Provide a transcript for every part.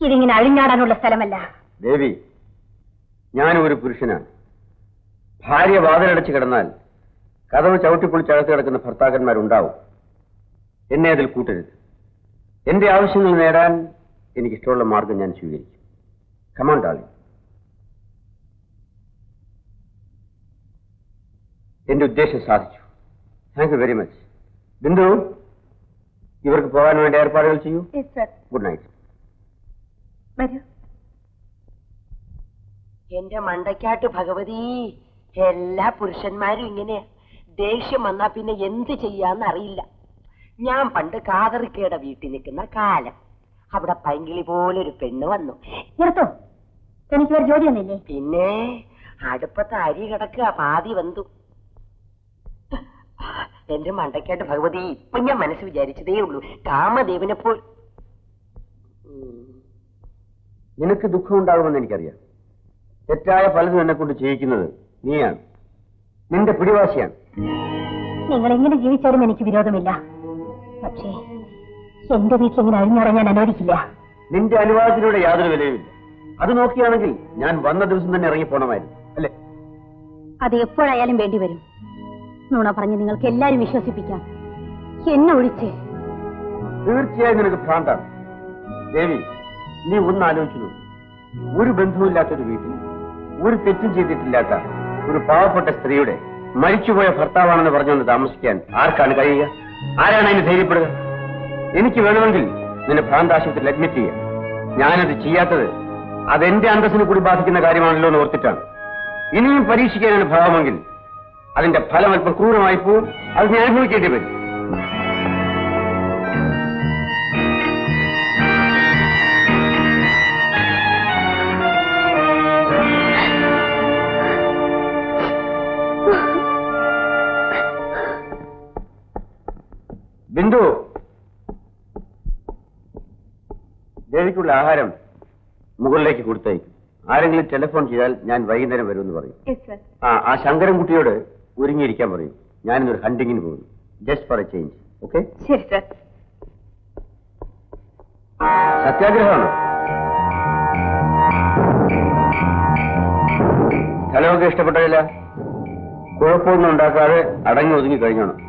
ഇതിങ്ങനെ അഴിഞ്ഞാടാനുള്ള സ്ഥലമല്ല. ദേവി, ഞാനൊരു പുരുഷനാണ്. ഭാര്യ വാതിലടച്ച് കിടന്നാൽ കഥവ് ചവിട്ടിപ്പൊളിച്ചകത്ത് കിടക്കുന്ന ഭർത്താക്കന്മാരുണ്ടാവും. എന്നെ അതിൽ കൂട്ടരുത്. എന്റെ ആവശ്യങ്ങൾ നേടാൻ എനിക്കിഷ്ടമുള്ള മാർഗം ഞാൻ സ്വീകരിക്കും. Come on darling. എന്റെ ഉദ്ദേശം സാധിച്ചു. Thank you very much. Bindu, ഇവർക്ക് പോകാൻ വേണ്ടി ഏർപ്പാടുകൾ ചെയ്യൂ. Good night. എന്റെ മണ്ടയ്ക്കാട്ട് ഭഗവതി, എല്ലാ പുരുഷന്മാരും ഇങ്ങനെയാ. ദേഷ്യം വന്നാ പിന്നെ എന്ത് ചെയ്യാന്നറിയില്ല. ഞാൻ പണ്ട് കാതറിക്കയുടെ വീട്ടിൽ നിൽക്കുന്ന കാലം, അവിടെ പൈങ്കിളി പോലൊരു പെണ്ണ് വന്നു. എനിക്ക് ഒരു ജോലി ഒന്നില്ലേ? പിന്നെ അടുപ്പത്ത് അരി കിടക്കുക, പാതി വന്നു. എന്റെ മണ്ടയ്ക്കാട്ട് ഭഗവതി, ഇപ്പൊ ഞാൻ മനസ്സ് വിചാരിച്ചതേ ഉള്ളൂ, കാമദേവനെപ്പോൾ. നിനക്ക് ദുഃഖം ഉണ്ടാകുമെന്ന് എനിക്കറിയാം. തെറ്റായ പലതും എന്നെ കൊണ്ട് ചെയ്യിക്കുന്നത് നീയാണ്. നിന്റെ പിടിവാശിയാണ്. നിങ്ങൾ എങ്ങനെ ജീവിച്ചാലും എനിക്ക് വിരോധമില്ല. പക്ഷേ എന്റെ വീട്ടിലെങ്ങനെ അഴിഞ്ഞിറങ്ങാൻ അനുവദിക്കില്ല. നിന്റെ അനുവാദത്തിലൂടെ യാതൊരു വിലയുമില്ല. അത് നോക്കിയാണെങ്കിൽ ഞാൻ വന്ന ദിവസം തന്നെ ഇറങ്ങിപ്പോണമായിരുന്നു, അല്ലേ? അത് എപ്പോഴായാലും വേണ്ടി വരും. നുണ പറഞ്ഞ് നിങ്ങൾക്ക് എല്ലാരും വിശ്വസിപ്പിക്കാം, എന്നെ ഒഴിച്ച്. തീർച്ചയായും നിനക്ക് ഭ്രാന്താണ്. ദേവി, നീ ഒന്ന് ആലോചിച്ചു. ഒരു ബന്ധവുമില്ലാത്തൊരു വീട്ടിൽ ഒരു തെറ്റും ചെയ്തിട്ടില്ലാത്ത ഒരു പാവപ്പെട്ട സ്ത്രീയുടെ മരിച്ചുപോയ ഭർത്താവാണെന്ന് പറഞ്ഞുകൊണ്ട് താമസിക്കാൻ ആർക്കാണ് കഴിയുക? ആരാണ് അതിന് ധൈര്യപ്പെടുക? എനിക്ക് വേണമെങ്കിൽ നിന്നെ ഭ്രാന്താശുപത്രിയിൽ അഡ്മിറ്റ് ചെയ്യാം. ഞാനത് ചെയ്യാത്തത് അതെന്റെ അന്തസ്സിനെ കൂടി ബാധിക്കുന്ന കാര്യമാണല്ലോ എന്ന് ഓർത്തിട്ടാണ്. ഇനിയും പരീക്ഷിക്കാനാണ് ഭാവമെങ്കിൽ അതിന്റെ ഫലം അല്പം ക്രൂരമായി പോവും. അത് ഞാൻ അനുഭവിക്കേണ്ടി വരും. ബിന്ദു, ദേവിക്കുള്ള ആഹാരം മുകളിലേക്ക് കൊടുത്തയക്കും. ആരെങ്കിലും ടെലിഫോൺ ചെയ്താൽ ഞാൻ വൈകുന്നേരം വരുമെന്ന് പറയും. ആ ശങ്കരൻകുട്ടിയോട് ഒരുങ്ങിയിരിക്കാൻ പറയും. ഞാനിന്നൊരു ഹണ്ടിങ്ങിന് പോകുന്നു. Just for A change. Okay? ശരി സർ. സത്യാഗ്രഹമാണോ? സ്ഥലമൊക്കെ ഇഷ്ടപ്പെട്ടില്ല. കുഴപ്പമൊന്നും ഉണ്ടാക്കാതെ അടങ്ങി ഒതുങ്ങി കഴിഞ്ഞോണം.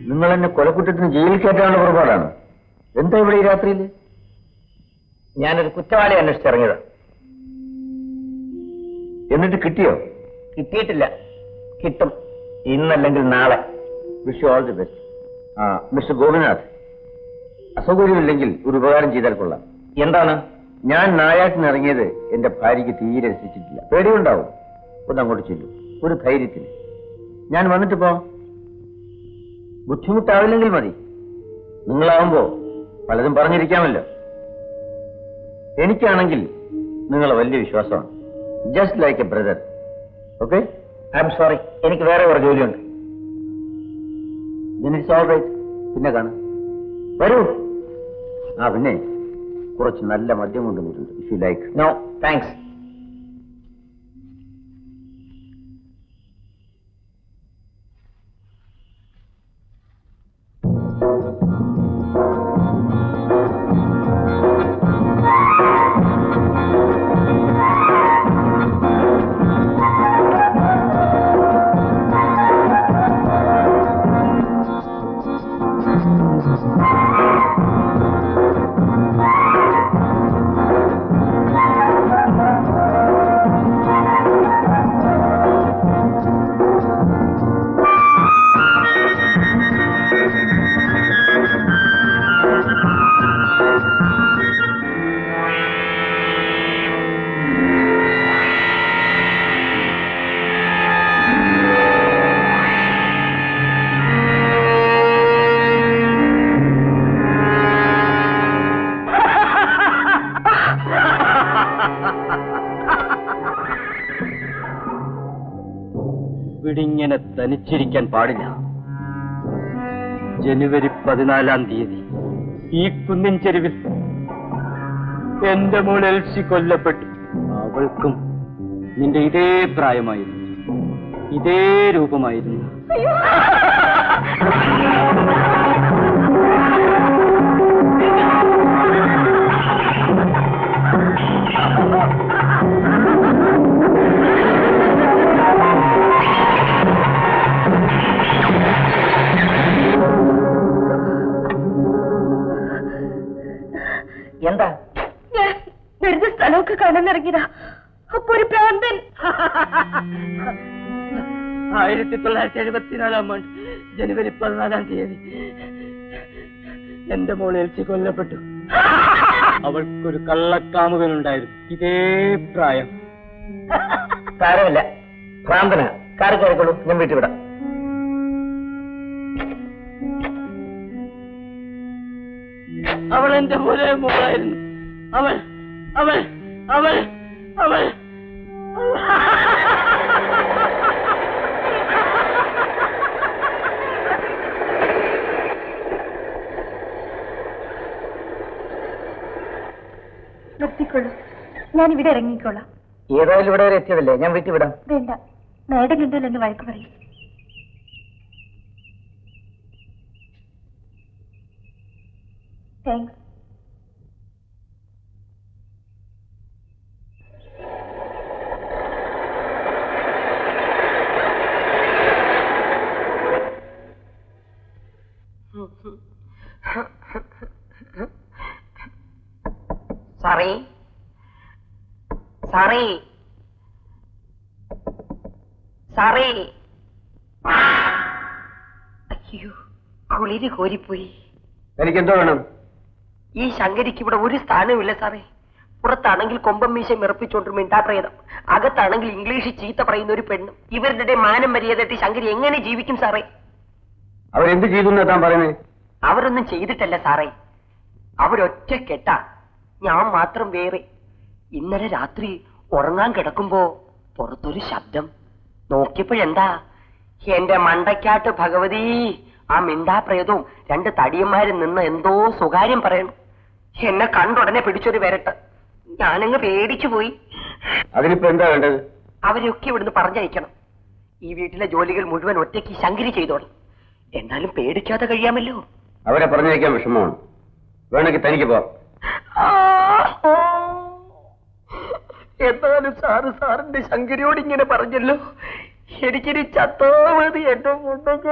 നിങ്ങൾ എന്നെ കൊലക്കുറ്റത്തിന് ജയിലിൽ കയറ്റാനുള്ള പുറപ്പാടാണ്. എന്താ ഇവിടെ ഈ രാത്രിയിൽ? ഞാനൊരു കുറ്റവാളി അന്വേഷിച്ചിറങ്ങിയതാ. എന്നിട്ട് കിട്ടിയോ? കിട്ടിയിട്ടില്ല. കിട്ടും, ഇന്നല്ലെങ്കിൽ നാളെ. Wish you all the best. Mister Gopinath, അസൗകര്യമില്ലെങ്കിൽ ഒരു ഉപകാരം ചെയ്താൽ കൊള്ളാം. എന്താണ്? ഞാൻ നായാട്ടിന് ഇറങ്ങിയത് എന്റെ ഭാര്യയ്ക്ക് തീരെ രസിച്ചിട്ടില്ല. പേടിയുണ്ടാവും. ഒന്ന് അങ്ങോട്ട് ചെല്ലു, ഒരു ധൈര്യത്തിന്. ഞാൻ വന്നിട്ട് പോ. ബുദ്ധിമുട്ടാവില്ലെങ്കിൽ മതി. നിങ്ങളാവുമ്പോ പലതും പറഞ്ഞിരിക്കാമല്ലോ. എനിക്കാണെങ്കിൽ നിങ്ങളെ വലിയ വിശ്വാസമാണ്. Just like a brother. Okay? I am sorry, എനിക്ക് വേറെ കുറെ ജോലിയുണ്ട്. It's all right. പിന്നെ കാണാം. വരൂ. പിന്നെ കുറച്ച് നല്ല മദ്യം കൊണ്ടുവന്നിട്ടുണ്ട്. If you like. No thanks. ഇവിടെ ഇങ്ങനെ തനിച്ചിരിക്കാൻ പാടില്ല. ജനുവരി 14 തീയതി ഈ കുന്നിൻ ചെരുവിൽ എന്റെ മോൾ എൽസി കൊല്ലപ്പെട്ടു. അവൾക്കും നിന്റെ ഇതേ പ്രായമായിരുന്നു, ഇതേ രൂപമായിരുന്നു. എന്താ? ഞാൻ വെറുതെ സ്ഥലമൊക്കെ കാണാൻ ഇറങ്ങിയതാ. അപ്പൊ ഒരു പ്രാന്തൻ 1974 ജനുവരി 14 തീയതി എന്റെ മോൾ എൽസി കൊല്ലപ്പെട്ടു. അവൾക്കൊരു കള്ളക്കാമുകനുണ്ടായിരുന്നു, ഇതേ പ്രായം. സാരമില്ല, ഭ്രാന്തന. കാറ് കയറിക്കോളൂ, ഞാൻ വീട്ടിൽ വിടാം. അവൾ എന്റെ പോലെ മോളായിരുന്നു. അവൾ അവൾ അവൾ അവൾ നിർത്തിക്കൊള്ളൂ, ഞാൻ ഇവിടെ ഇറങ്ങിക്കോളാം. ഏതായാലും ഇവിടെ വരെ എത്തിയതല്ലേ, ഞാൻ വീട്ടിൽ വിടാം. വേണ്ട, മേഡം കണ്ടാൽ എന്നെ വഴക്ക് പറയും. താങ്ക്സ്. സാറേ, സാറേ, സാറേ. അയ്യോ, കുളിര് കോരിപ്പോയി. എനിക്കെന്തോ വേണം? ഈ ശങ്കരിക്ക് ഇവിടെ ഒരു സ്ഥാനവുമില്ല സാറേ. പുറത്താണെങ്കിൽ കൊമ്പം മീശ മിറപ്പിച്ചോണ്ട് മിണ്ടാപ്രേതം, അകത്താണെങ്കിൽ ഇംഗ്ലീഷിൽ ചീത്ത പറയുന്ന ഒരു പെണ്ണും. ഇവരുടെ മാനം മര്യാദയിട്ട് ശങ്കരി എങ്ങനെ ജീവിക്കും സാറേ? അവരെന്ത് ചെയ്തു എന്നാ താൻ പറയുന്നത്? അവരൊന്നും ചെയ്തിട്ടല്ല സാറേ, അവരൊറ്റ കെട്ടാ, ഞാൻ മാത്രം വേറെ. ഇന്നലെ രാത്രി ഉറങ്ങാൻ കിടക്കുമ്പോ പുറത്തൊരു ശബ്ദം. നോക്കിയപ്പോഴെന്താ, എന്റെ മണ്ടയ്ക്കാട്ട് ഭഗവതി, ആ മിണ്ടാപ്രേതവും 2 തടിയന്മാരും നിന്ന് എന്തോ സ്വകാര്യം പറയണം. എന്നെ കണ്ടുടനെ പിടിച്ചൊരു വരട്ട്. ഞാനങ്ങ് പേടിച്ചു പോയി. അതിനിപ്പോ എന്താ വേണ്ടത്? അവരെയൊക്കെ ഇവിടുന്ന് പറഞ്ഞയക്കണം. ഈ വീട്ടിലെ ജോലികൾ മുഴുവൻ ഒറ്റയ്ക്ക് ശങ്കരി ചെയ്തോളും. എന്നാലും പേടിക്കാതെ കഴിയാമല്ലോ. അവരെ പറഞ്ഞയക്കാൻ വിഷമമാണ്. വേണമെങ്കിൽ തനിക്ക് പോ. എന്നാലും സാറിന്റെ ശങ്കരിയോട് ഇങ്ങനെ പറഞ്ഞല്ലോ. എനിക്കിനി ചത്തോ മതി എന്റെ മുണ്ടൊക്കെ.